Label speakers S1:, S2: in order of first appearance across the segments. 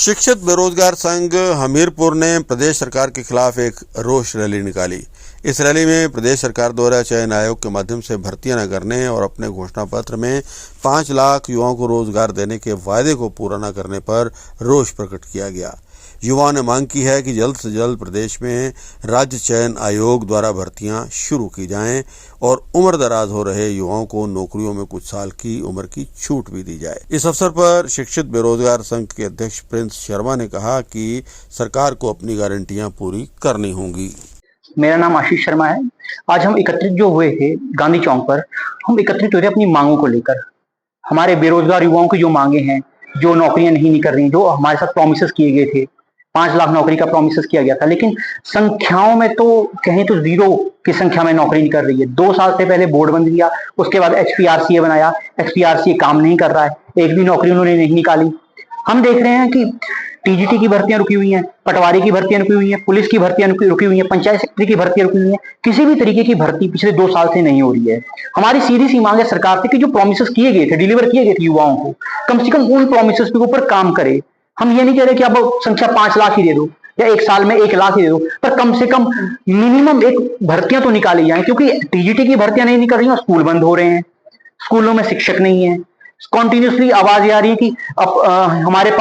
S1: शिक्षित बेरोजगार संघ हमीरपुर ने प्रदेश सरकार के खिलाफ एक रोष रैली निकाली। इस रैली में प्रदेश सरकार द्वारा चयन आयोग के माध्यम से भर्तियां न करने और अपने घोषणा पत्र में 5 लाख युवाओं को रोजगार देने के वायदे को पूरा न करने पर रोष प्रकट किया गया। युवाओं ने मांग की है कि जल्द से जल्द प्रदेश में राज्य चयन आयोग द्वारा भर्तियां शुरू की जाएं और उम्र दराज हो रहे युवाओं को नौकरियों में कुछ साल की उम्र की छूट भी दी जाए। इस अवसर पर शिक्षित बेरोजगार संघ के अध्यक्ष प्रिंस शर्मा ने कहा कि सरकार को अपनी गारंटियां पूरी करनी होंगी।
S2: मेरा नाम आशीष शर्मा है। आज हम एकत्रित जो हुए थे गांधी चौक पर, हम एकत्रित हुए थे अपनी मांगों को लेकर। हमारे बेरोजगार युवाओं की जो मांगे हैं, जो नौकरियां नहीं निकल रही, जो हमारे साथ प्रॉमिसेस किए गए थे, 5 लाख नौकरी का प्रॉमिसेस किया गया था, लेकिन संख्याओं में तो कहें तो 0 की संख्या में नौकरी निकल रही है। 2 साल से पहले बोर्ड बंद किया, उसके बाद HPRCA बनाया, HPRCA काम नहीं कर रहा है, एक भी नौकरी उन्होंने नहीं निकाली। हम देख रहे हैं कि TGT की भर्तियां रुकी हुई हैं, पटवारी की भर्तियां रुकी हुई हैं, पुलिस की भर्तियां रुकी हुई हैं, पंचायत सेक्रेटरी की भर्तियां रुकी हुई हैं। किसी भी तरीके की भर्ती पिछले 2 साल से नहीं हो रही है। हमारी सीधी सी मांग है सरकार से कि जो प्रॉमिसेस किए गए थे, डिलीवर किए गए थे युवाओं को, कम से कम उन प्रॉमिसेस के ऊपर काम करे। हम ये नहीं कह रहे कि आप संख्या 5 लाख ही दे दो या 1 साल में 1 लाख ही दे दो, पर कम से कम मिनिमम एक भर्तियां तो निकाली जाए, क्योंकि TGT की भर्तियां नहीं निकल रही हैं, स्कूल बंद हो रहे हैं, स्कूलों में शिक्षक नहीं है। कॉन्टिन्यूसली आवाज आ रही है कि हमारे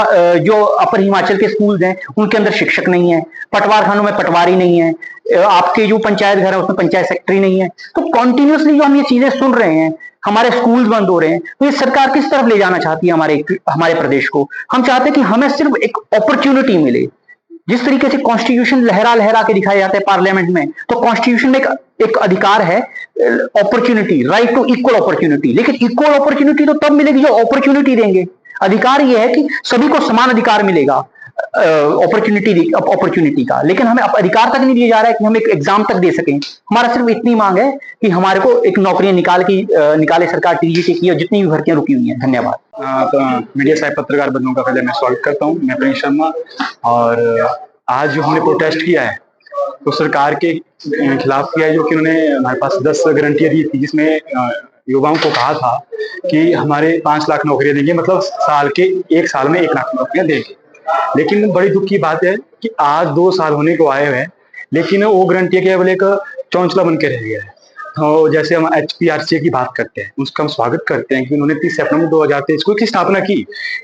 S2: जो अपर हिमाचल के स्कूल हैं उनके अंदर शिक्षक नहीं है, पटवार खानों में पटवारी नहीं है, आपके जो पंचायत घर है उसमें पंचायत सेक्रेटरी नहीं है। तो कॉन्टिन्यूसली जो हम ये चीजें सुन रहे हैं, हमारे स्कूल बंद हो रहे हैं, तो ये सरकार किस तरफ ले जाना चाहती है हमारे प्रदेश को। हम चाहते हैं कि हमें सिर्फ एक अपॉर्चुनिटी मिले। जिस तरीके से कॉन्स्टिट्यूशन लहरा लहरा के दिखाए जाते हैं पार्लियामेंट में, तो कॉन्स्टिट्यूशन में एक अधिकार है, opportunity, right to equal opportunity. लेकिन इक्वल अपॉर्चुनिटी तो तब मिलेगी जो अपॉर्चुनिटी देंगे। अधिकार यह है कि सभी को समान अधिकार मिलेगा अपॉर्चुनिटी का, लेकिन हमें अधिकार तक नहीं दिया जा रहा है कि हम एक एग्जाम तक दे सकें। हमारा सिर्फ इतनी मांग है कि हमारे को एक नौकरियां निकाले सरकार TGT की, और जितनी भी भर्तियां रुकी हुई हैं। धन्यवाद।
S3: तो मीडिया साहब पत्रकार बंधुओं का पहले मैं स्वागत करता हूँ। मैं प्रिंस शर्मा, और आज जो हमने प्रोटेस्ट किया है तो सरकार के खिलाफ किया है, जो कि उन्होंने हमारे पास 10 गारंटियां दी थी, जिसमें युवाओं को कहा था कि हमारे 5 लाख नौकरियां देंगे, मतलब एक साल में 1 लाख नौकरियां देंगे। लेकिन बड़ी दुख की बात है कि आज 2 साल होने को आए हुए हैं, लेकिन वो गारंटियां केवल एक चौंचला बन के रह गया है। तो जैसे हम HPRCA की बात करते हैं, उसका हम स्वागत करते हैं कि उन्होंने 30 सितंबर 2023 को इसकी स्थापना की,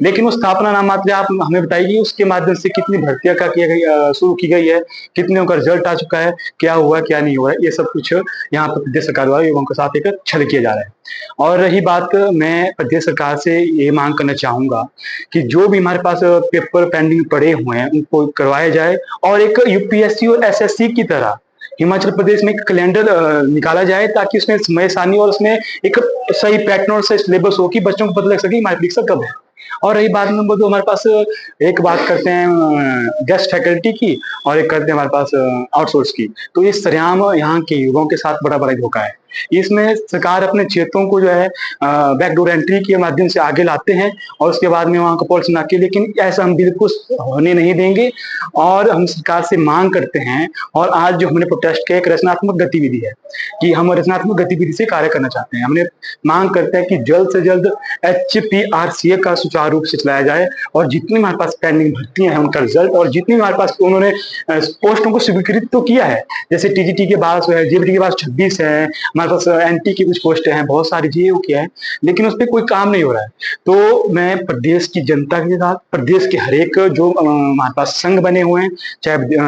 S3: लेकिन वो स्थापना नाम मात्र। आप हमें बताइए उसके माध्यम से कितनी भर्तियां का शुरू की गई है, कितने का रिजल्ट आ चुका है, क्या हुआ क्या नहीं हुआ है, ये सब कुछ यहाँ पर प्रदेश सरकार द्वारा युवाओं के साथ एक छल किया जा रहा है। और रही बात, मैं प्रदेश सरकार से ये मांग करना चाहूंगा कि जो भी हमारे पास पेपर पेंडिंग पड़े हुए हैं उनको करवाया जाए, और एक UPSC और SSC की तरह हिमाचल प्रदेश में एक कैलेंडर निकाला जाए, ताकि उसमें समय सारणी और उसमें एक सही पैटर्न और सही सिलेबस हो कि बच्चों को पता लग सके हमारी परीक्षा कब है। और रही बात नंबर 2, हमारे पास एक बात करते हैं गेस्ट फैकल्टी की, और एक करते हैं हमारे पास आउटसोर्स की। तो ये सरेआम यहाँ के युवाओं के साथ बड़ा धोखा है। इसमें सरकार अपने क्षेत्रों को जो है बैकडोर एंट्री के माध्यम से आगे लाते हैं, और उसके बाद में वहाँ का पॉलिसी बना के, लेकिन ऐसा हम बिल्कुल होने नहीं देंगे। और हम सरकार से मांग करते हैं, और आज जो हमने प्रोटेस्ट किया एक रचनात्मक गतिविधि है कि हम रचनात्मक गतिविधि से कार्य करना चाहते हैं। हमने मांग करते हैं कि जल्द से जल्द HPRCA का सुचारू रूप से चलाया जाए, और जितनी हमारे पास पेंडिंग भर्तियां हैं उनका रिजल्ट, और जितनी हमारे पास उन्होंने पोस्टों को स्वीकृत तो किया है, जैसे TGT के पास है, JBT के पास 26 है, हमारे पास NT की कुछ पोस्ट हैं, बहुत सारी GAO किया है, लेकिन उस पर कोई काम नहीं हो रहा है। तो मैं प्रदेश की जनता के साथ, प्रदेश के हर एक जो हमारे पास संघ बने हुए हैं, चाहे